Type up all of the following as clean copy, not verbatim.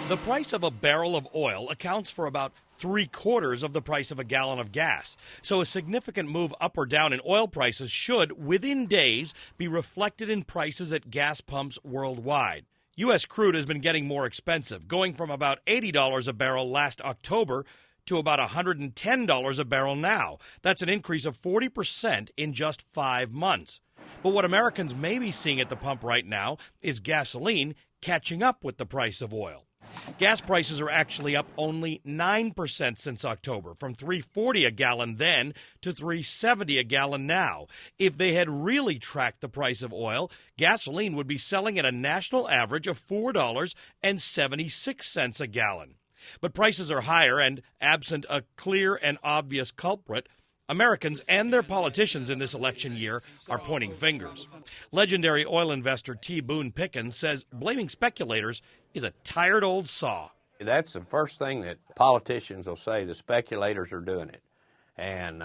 The price of a barrel of oil accounts for about 3/4 of the price of a gallon of gas. So a significant move up or down in oil prices should, within days, be reflected in prices at gas pumps worldwide. U.S. crude has been getting more expensive, going from about $80 a barrel last October to about $110 a barrel now. That's an increase of 40% in just 5 months. But what Americans may be seeing at the pump right now is gasoline catching up with the price of oil. Gas prices are actually up only 9% since October, from $3.40 a gallon then to $3.70 a gallon now. If they had really tracked the price of oil, gasoline would be selling at a national average of $4.76 a gallon. But prices are higher, and absent a clear and obvious culprit, Americans and their politicians in this election year are pointing fingers. Legendary oil investor Boone Pickens says blaming speculators is a tired old saw. That's the first thing that politicians will say, the speculators are doing it. And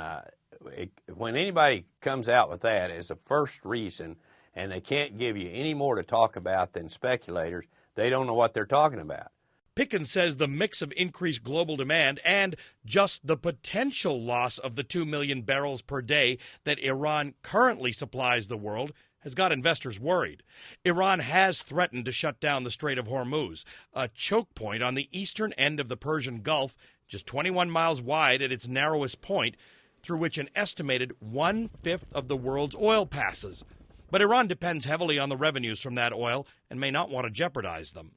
when anybody comes out with that as the first reason, and they can't give you any more to talk about than speculators, they don't know what they're talking about. Pickens says the mix of increased global demand and just the potential loss of the 2 million barrels per day that Iran currently supplies the world has got investors worried. Iran has threatened to shut down the Strait of Hormuz, a choke point on the eastern end of the Persian Gulf, just 21 miles wide at its narrowest point, through which an estimated 1/5 of the world's oil passes. But Iran depends heavily on the revenues from that oil and may not want to jeopardize them.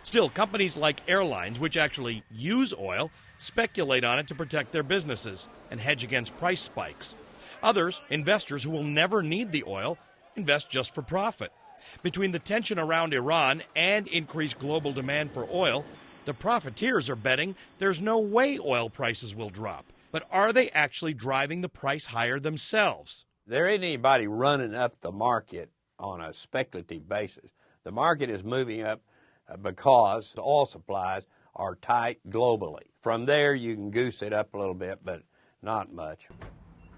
Still, companies like airlines, which actually use oil, speculate on it to protect their businesses and hedge against price spikes. Others, investors who will never need the oil, invest just for profit. Between the tension around Iran and increased global demand for oil, the profiteers are betting there's no way oil prices will drop. But are they actually driving the price higher themselves? There ain't anybody running up the market on a speculative basis. The market is moving up because the oil supplies are tight globally. From there, you can goose it up a little bit, but not much.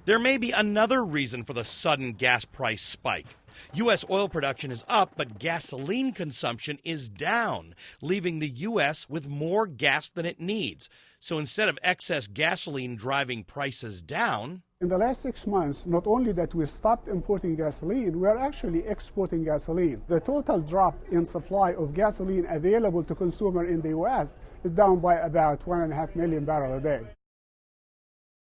There may be another reason for the sudden gas price spike. U.S. oil production is up, but gasoline consumption is down, leaving the U.S. with more gas than it needs. So instead of excess gasoline driving prices down, in the last 6 months, not only that we stopped importing gasoline, we are actually exporting gasoline. The total drop in supply of gasoline available to consumer in the U.S. is down by about 1.5 million barrels a day.